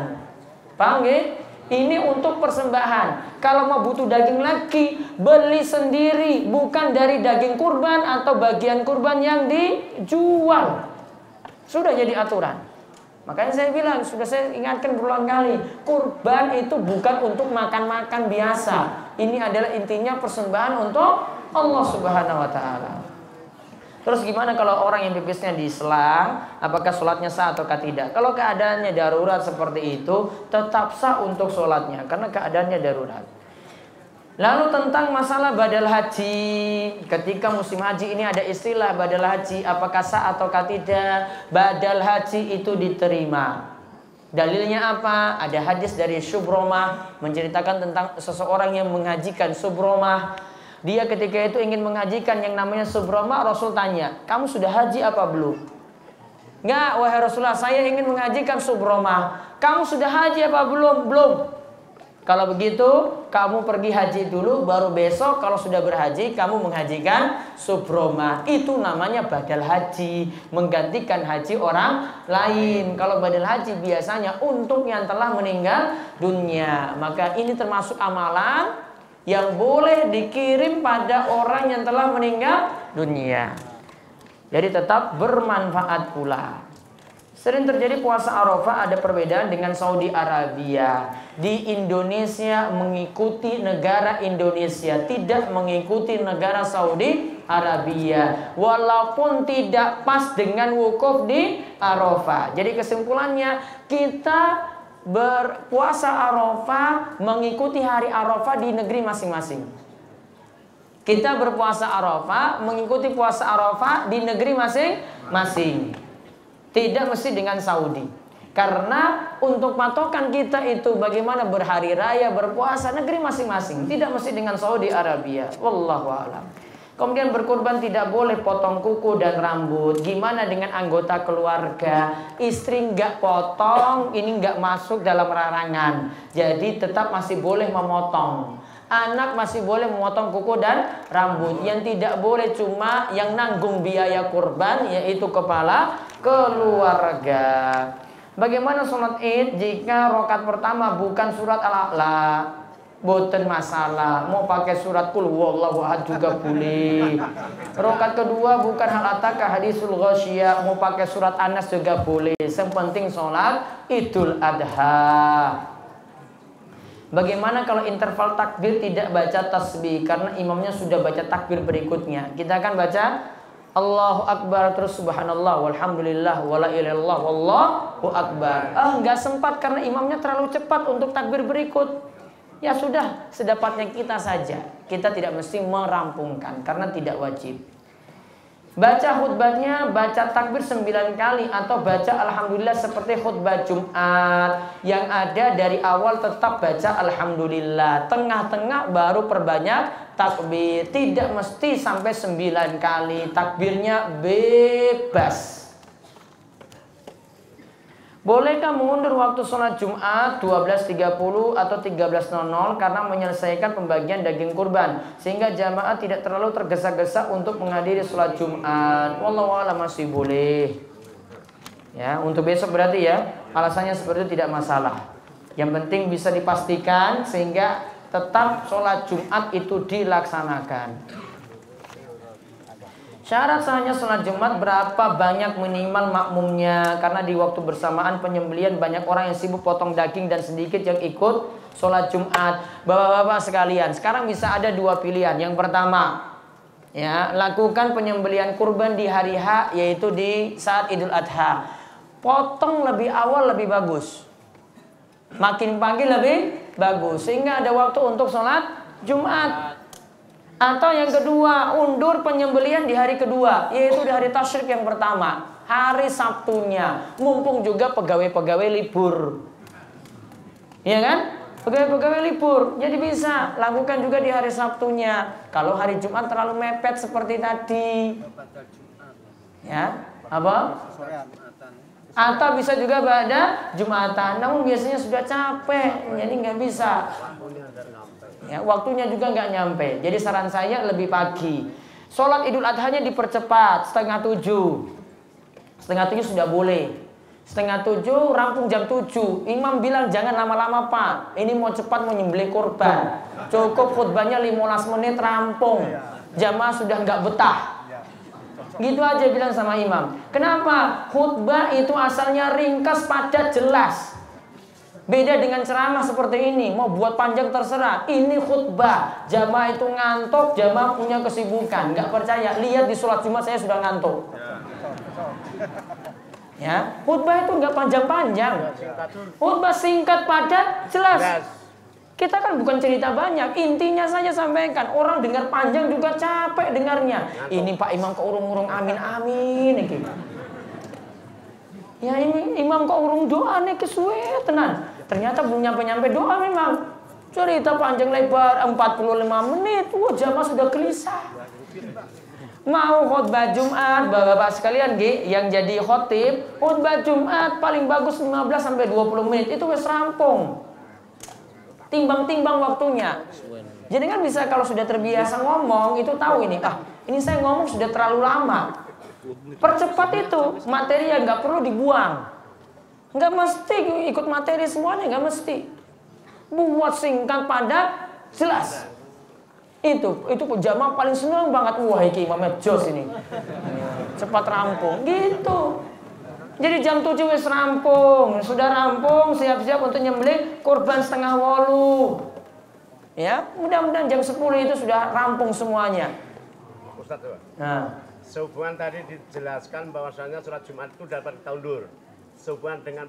Paham nggih? Ini untuk persembahan. Kalau mau butuh daging lagi, beli sendiri, bukan dari daging kurban atau bagian kurban yang dijual. Sudah jadi aturan. Makanya saya bilang, sudah saya ingatkan berulang kali, kurban itu bukan untuk makan-makan biasa. Ini adalah intinya persembahan untuk Allah Subhanahu wa taala. Terus gimana kalau orang yang pipisnya diselang, apakah sholatnya sah atau tidak? Kalau keadaannya darurat seperti itu, tetap sah untuk sholatnya karena keadaannya darurat. Lalu tentang masalah badal haji, ketika musim haji ini ada istilah badal haji, apakah sah ataukah tidak? Badal haji itu diterima. Dalilnya apa? Ada hadis dari Syubromah menceritakan tentang seseorang yang menghajikan. Syubromah, dia ketika itu ingin menghajikan yang namanya Syubromah, Rasul tanya, kamu sudah haji apa belum? Enggak, wahai Rasulullah, saya ingin menghajikan Syubromah. Kamu sudah haji apa belum? Belum. Kalau begitu, kamu pergi haji dulu, baru besok kalau sudah berhaji, kamu menghajikan Syubromah. Itu namanya badal haji, menggantikan haji orang lain. Kalau badal haji biasanya untuk yang telah meninggal dunia. Maka ini termasuk amalan yang boleh dikirim pada orang yang telah meninggal dunia. Jadi tetap bermanfaat pula. Sering terjadi puasa Arafah, ada perbedaan dengan Saudi Arabia. Di Indonesia mengikuti negara Indonesia, tidak mengikuti negara Saudi Arabia. Walaupun tidak pas dengan wukuf di Arafah. Jadi kesimpulannya, kita berpuasa Arafah mengikuti hari Arafah di negeri masing-masing. Kita berpuasa Arafah mengikuti puasa Arafah di negeri masing-masing. Tidak mesti dengan Saudi. Karena untuk patokan kita itu bagaimana berhari raya, berpuasa negeri masing-masing. Tidak mesti dengan Saudi Arabia. Wallahu a'lam. Kemudian berkurban tidak boleh potong kuku dan rambut. Gimana dengan anggota keluarga? Istri nggak potong, ini nggak masuk dalam larangan. Jadi tetap masih boleh memotong. Anak masih boleh memotong kuku dan rambut. Yang tidak boleh cuma yang nanggung biaya kurban, yaitu kepala keluarga. Bagaimana sholat id jika rakaat pertama bukan surat Al-A'la? Boten masalah, mau pakai surat Qul huwallahu ahad juga boleh. Rakaat kedua bukan hal ataka hadisul ghasyiyah, mau pakai surat Anas juga boleh. Yang penting sholat Idul Adha. Bagaimana kalau interval takbir tidak baca tasbih karena imamnya sudah baca takbir berikutnya? Kita akan baca Allahu Akbar terus subhanallah walhamdulillah wala ilaha illallah wallahu akbar. Enggak sempat karena imamnya terlalu cepat untuk takbir berikut. Ya sudah, sedapatnya kita saja. Kita tidak mesti merampungkan karena tidak wajib. Baca khutbahnya, baca takbir 9 kali atau baca alhamdulillah seperti khutbah Jumat. Yang ada dari awal tetap baca alhamdulillah. Tengah-tengah baru perbanyak takbir. Tidak mesti sampai 9 kali. Takbirnya bebas. Bolehkah mengundur waktu sholat Jumat 12.30 atau 13.00 karena menyelesaikan pembagian daging kurban sehingga jamaah tidak terlalu tergesa-gesa untuk menghadiri sholat Jumat? Wallahu a'lam, masih boleh. Ya, untuk besok berarti ya, alasannya seperti itu tidak masalah. Yang penting bisa dipastikan sehingga tetap sholat Jumat itu dilaksanakan. Syarat sahnya sholat Jumat berapa banyak minimal makmumnya? Karena di waktu bersamaan penyembelihan banyak orang yang sibuk potong daging dan sedikit yang ikut sholat Jumat. Bapak-bapak sekalian, sekarang bisa ada dua pilihan. Yang pertama, ya, lakukan penyembelihan kurban di hari H, yaitu di saat Idul Adha. Potong lebih awal lebih bagus. Makin pagi lebih bagus sehingga ada waktu untuk sholat Jumat. Atau yang kedua, undur penyembelihan di hari kedua, yaitu di hari tasyrik yang pertama, hari Sabtunya, mumpung juga pegawai-pegawai libur. Iya kan? Pegawai-pegawai libur, jadi bisa lakukan juga di hari Sabtunya. Kalau hari Jumat terlalu mepet seperti tadi, ya, apa? Atau bisa juga pada Jumatan, namun biasanya sudah capek, jadi nggak bisa. Ya, waktunya juga nggak nyampe. Jadi saran saya lebih pagi. Sholat Idul Adhanya dipercepat 6:30. 6:30 sudah boleh. 6:30 rampung jam 7. Imam bilang jangan lama-lama Pak. Ini mau cepat mau nyembelih kurban. Cukup khutbahnya 15 menit rampung. Jamaah sudah nggak betah. Gitu aja bilang sama imam. Kenapa? Khutbah itu asalnya ringkas, padat, jelas. Beda dengan ceramah seperti ini, mau buat panjang terserah. Ini khutbah, jamaah itu ngantuk, jamaah punya kesibukan. Nggak percaya, lihat di sholat Jumat saya sudah ngantuk. Ya, khutbah itu nggak panjang-panjang. Khutbah singkat, padat, jelas. Kita kan bukan cerita banyak, intinya saja sampaikan. Orang dengar panjang juga capek dengarnya. Ini Pak Imam kok urung-urung amin-amin iki. Ya ini Imam kok urung doa nih kesuwe tenan. Ternyata belum nyampe-nyampe doa memang. Cerita panjang lebar 45 menit. Wah, jamaah sudah gelisah. Mau khutbah Jumat, Bapak-bapak sekalian yang jadi khotib, khutbah Jumat paling bagus 15 sampai 20 menit itu wis rampung. Timbang-timbang waktunya. Jadi kan bisa kalau sudah terbiasa ngomong itu tahu ini, ini saya ngomong sudah terlalu lama. Percepat itu, materi yang nggak perlu dibuang. Nggak mesti ikut materi semuanya, nggak mesti. Buat singkat, padat, jelas. Itu jamaah paling senang banget. Wah, iki imamnya jos ini. Cepat rampung, gitu. Jadi jam 7 wis rampung, sudah rampung, siap-siap untuk nyembelih kurban 7:30. Ya, mudah-mudahan jam 10 itu sudah rampung semuanya. Ustaz, nah, sehubungan tadi dijelaskan bahwasanya sholat Jumat itu dapat kita undur. Sehubungan dengan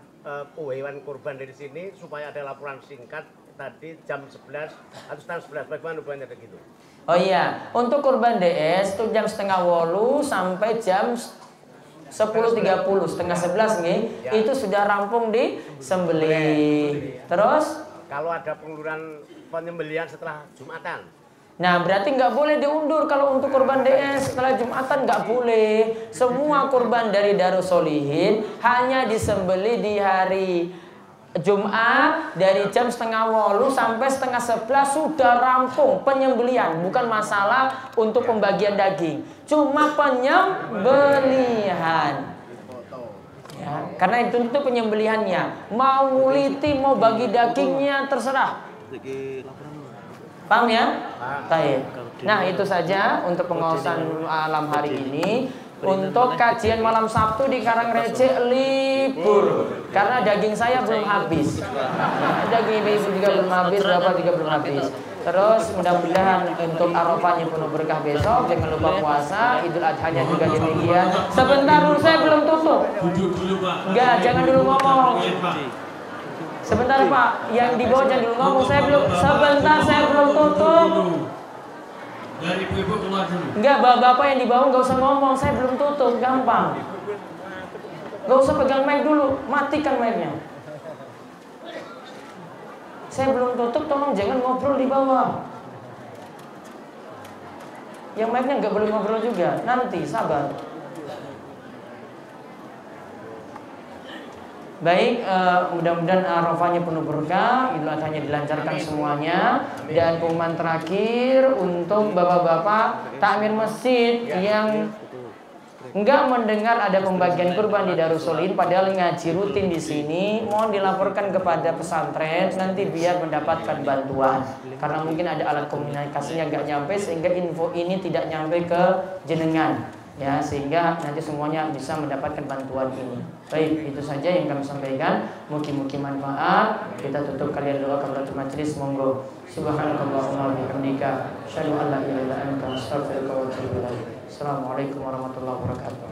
hewan kurban dari sini supaya ada laporan singkat tadi jam 11 atau setengah 11, bagaimana hubungannya begitu? Oh iya, untuk kurban DS itu jam 10:30 sampai jam 10:30, setengah 11 nih, ya. Itu sudah rampung di sembelih. Terus kalau ada pengunduran penyembelihan setelah Jumatan. Nah, berarti nggak boleh diundur kalau untuk kurban DS setelah Jumatan nggak boleh. Semua kurban dari Darussolihin hanya disembelih di hari Jumat dari jam 10:30 sampai setengah 11 sudah rampung penyembelihan, bukan masalah untuk pembagian daging, cuma penyembelihan. Ya, karena itu penyembelihannya. Mau uliti, mau bagi dagingnya terserah. Paham ya? Baik. Nah, itu saja untuk pengawasan alam hari ini. Untuk kajian malam Sabtu di Karangrecek libur karena daging saya belum habis. Daging ibu juga belum habis, bapak juga belum habis. Terus mudah-mudahan untuk Arafahnya penuh berkah besok. Jangan lupa puasa, Idul Adhanya juga demikian. Sebentar dulu, saya belum tutup. Enggak, jangan dulu ngomong. Sebentar Pak, yang di bawah jangan dulu ngomong. Sebentar, saya belum tutup. Dari ibu keluar dulu. Enggak, bapak yang di bawah nggak usah ngomong, saya belum tutup, gampang. Nggak usah pegang mic dulu, matikan mic-nya. Saya belum tutup, tolong jangan ngobrol di bawah. Yang mic-nya nggak boleh ngobrol juga, nanti sabar. Baik, mudah-mudahan Arafahnya penuh berkah, Idul Adhanya dilancarkan semuanya. Dan pengumuman terakhir untuk bapak-bapak takmir masjid yang enggak mendengar ada pembagian kurban di Darussolihin padahal ngaji rutin di sini, mohon dilaporkan kepada pesantren nanti biar mendapatkan bantuan. Karena mungkin ada alat komunikasinya enggak nyampe sehingga info ini tidak nyampe ke jenengan. Ya, sehingga nanti semuanya bisa mendapatkan bantuan ini. Baik, itu saja yang kami sampaikan. Mugi-mugi manfaat. Kita tutup kalian doa kafaratul majelis. Monggo. Subhanakallahumma wa bihamdika, asyhadu an la ilaha illa anta, astaghfiruka wa atubu ilaik. Assalamualaikum warahmatullahi wabarakatuh.